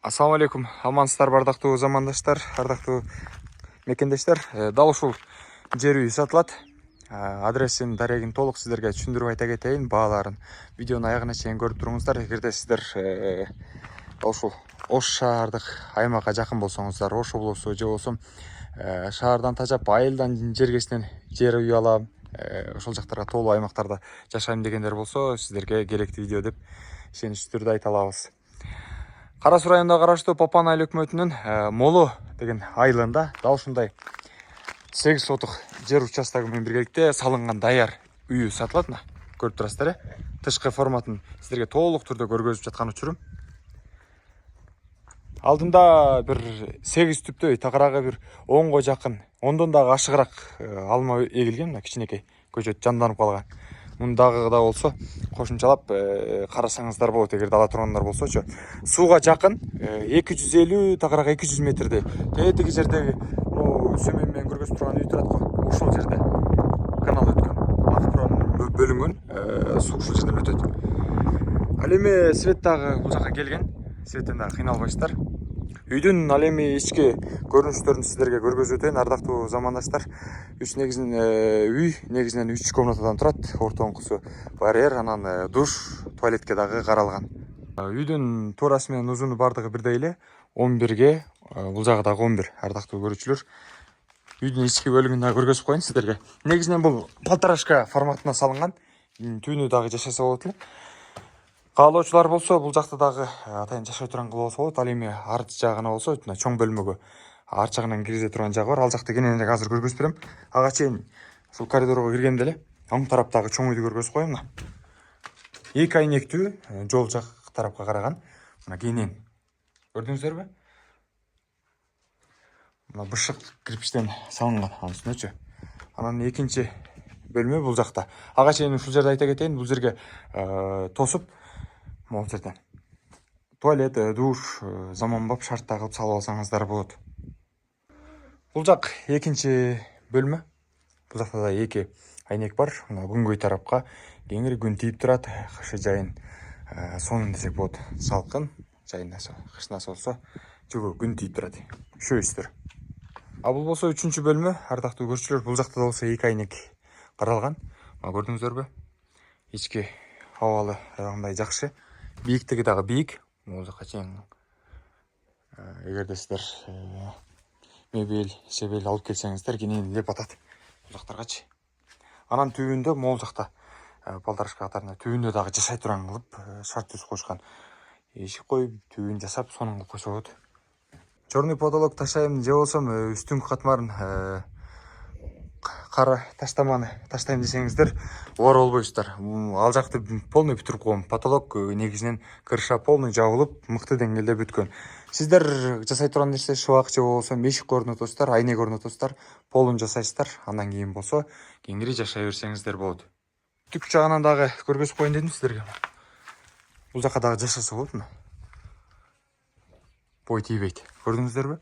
Ассаламу алейкум, амансыздар бардақтуу замандаштар, ардактуу мекендештер. Дал ушул жер үй сатылат. Адресин, дарегин толук сиздерге түшүндүрүп айта кетейин. Бааларын видеонун аягына чейин көрүп туруңуздар. Эгерде сиздер ушул Ош шаардык аймакка жакын болсоңуздар, Ош облусу же болсо шаардан тажап айылдан жергесинен жер үй алам, ошол жактарга тоолуу аймактарда жашайм дегендер болсо, сиздерге керектүү видео деп ишеничтүү түрдө айта алабыз. Кара Суу районуна караштуу Папан айыл өкмөтүнүн Молу деген айылында дал ушундай 8 сотук жер участогу менен биргеликте салынган даяр үйү сатылат. Көрүп турасыздар, тышкы форматын сиздерге толук түрдө көргөзүп жаткан учурум. Алдында бир 8 түптөй такыраагы бир 10го жакын, 10дон дагы ашыгыраак алма эгилген, кичинекей көчөт жанданып калган. Муну дагы да болсо кошумчалап карасаңыздар болот, эгерде ала тургандар болсочу. Сууга жакын 250 такыраагы 200 метрдей. Тетиги жердеги сөмөн менен көргөзүп турган үй турат го. Ушул жерде канал өткөн. Акпранын бөлүнгөн суу ушул жерден өтөт. Ал эми свет дагы бул жака келген. Светтен дагы кыйналбайсыздар. Үйдүн ал эми ички көрүнүштөрүн сиздерге көргөзүп өтөйүн, ардактуу замандаштар. Үй негизинен 3 комнатадан турат. Ортоңкусу барьер, анан душ, туалетке дагы каралган. Үйдүн туурасы менен узуну бардыгы бирдей эле, 11ге, бул жагы дагы 11, ардактуу көрүүчүлөр. Үйдүн ички бөлүгүн дагы көргөзүп коеюн сиздерге. Негизинен бул полторашка форматына салынган. Түйүнү дагы жашаса болот эле. Каалоочулар болсо бул жакта дагы атайын жашай турган болсо болот. Ал эми арт жагына болсо чоң бөлмөгө арт жагынан киргизе турган жагы бар. Ал жакты кененирээк азыр көргөзүп берем. Ага чейин ушул коридорго киргенде эле оң тараптагы чоң үйдү көргөзүп коеюн. 2 айнектүү жол жак тарапка караган. Мына кенен. Көрдүңүздөрбү? Мына бышык кирпичтен салынган анын үстүнөчү. Анан экинчи бөлмө бул жакта. Ага чейин ушул жерде айта кетейин, бул жерге тосуп могул жерден туалет, душ, заманбап шартта кылып салып алсаңыздар болот. Бул жак экинчи бөлмө. Бул жакта да 2 айнек бар. Мына күнгөй тарапка кеңири күн тийип турат. Кышы жайын сонун десек болот. Салкын, жайында кышында болсо жылуу күн тийип турат. Üşөйсүздөр. А бул болсо 3-чү бөлмө, ардактуу көрүүчүлөр. Бул жакта да болсо 2 айнек каралган. Мына көрдүңүздөрбү? Ички абалы аябагандай жакшы. Бийиктиги дагы бийик. Бул жака чейин эгерде сиздер мебель, себел алып келсеңиздер кенен деп атат. Бул жактаргачы. Анан түбүндө могул жакта полторашка катарында түбүндө дагы жашай турган кылып шарт түзүп коюшкан. Эшик коюп, түбүн жасап, сонун кылып койсо болот. Черный потолок ташайм же болсо үстүңкү катмарын кара таштаманы таштайм десеңиздер, оор болбойсуздар. Ал жакты полный бүтүрүп койгом. Потолок негизинен крыша полный жабылып, мыкты деңгээлде бүткөн. Сиздер жасай турган нерсе шыбак же болсо мешик орнотосуздар, айнек орнотосуздар, полун жасайсыздар. Андан кийин болсо кеңири жашай берсеңиздер болот. Түп жагынан дагы көргөзүп коеюн дедим сиздерге. Бул жака дагы жашаса болот. Бой тийбейт. Көрдүңүздөрбү?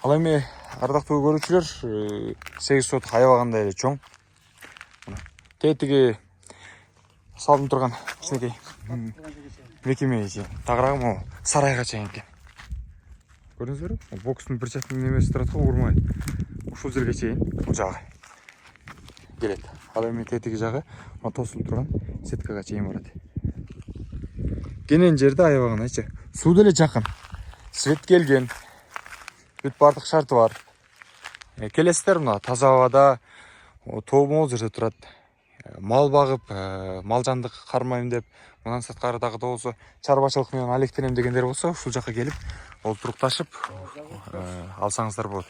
Ал эми ардактуу көрүүчүлөр, 8 сотук аябагандай эле чоң. Тетиги салынып турган кичинекей мекеме ичи. Тагыраагы могу сарайга чейин экен. Көрдүңүздөрбү? Бокстун бир жактын немеси турат го, урмай. Ушул жерге чейин бул жагы келет. Ал эми тетиги жагы тосулуп турган сеткага чейин барат. Кенен жерде аябагындайчы. Суу деле жакын. Свет келген. Бүт бардык шарты бар. Келесиздер мына таза абада, тоо могул жерде турат. Мал багып, мал жандык кармайм деп, мындан сырткары дагы да болсо чарбачылык менен алектенем дегендер болсо, ушул жака келип, олтурукташып алсаңыздар болот.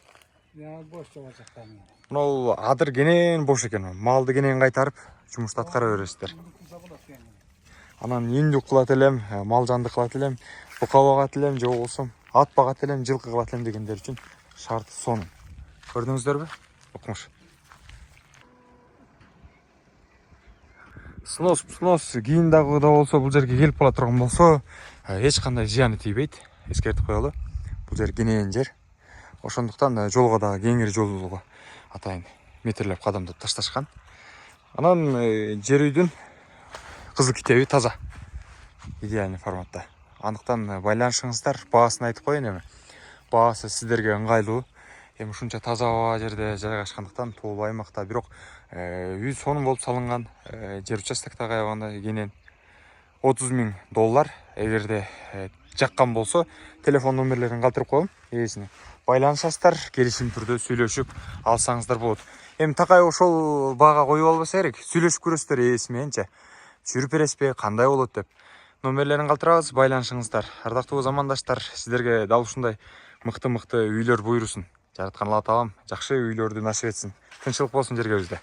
Мына адыр кенен бош экен. Малды кенен кайтарып, жумушту аткара бересиздер. Анан үндүк кылат элем, мал жандык кылат элем, бука багат элем же болсо ат багат элем, жылкы кылат элем дегендер үчүн шарт сонун. Көрдүңүздөрбү? Окумуш. Снос кийин дагы да болсо бул жерге келип кала турган болсо, эч кандай зыяны тийбейт. Эскертип коелу. Бул жер кенен жер. Ошондуктан жолго дагы кеңири жолго атайын метрлеп кадамдап ташташкан. Анан жер үйдүн кызыл китеби таза. идеальный форматта. Андыктан байланышыңыздар, баасын айтып коеюн эми. Баасы сиздерге ыңгайлуу. Эми ушунча таза аба жерде жайгашкандыктан тоолуу аймакта, бирок үй сонун болуп салынган. Жер участоктогу аябаганда кенен $30,000. Эгерде жаккан болсо телефон номерлерин калтырып коем ээсине. Байланышасыздар, келишим түрдө сүйлөшүп алсаңыздар болот. Эми такай ошол баага коюп албаса керек, сүйлөшүп көрөсүздөр ээси мененчи. Жүрүп бересизби, кандай болот деп. Номерлерин калтырабыз, байланышыңыздар. Ардактуу замандаштар, сиздерге дал ушундай мыкты үйлөр буйрусун. Жараткан Алла таалам жакшы үйлөрдү насип этсин. Тынччылык болсун жергебизде.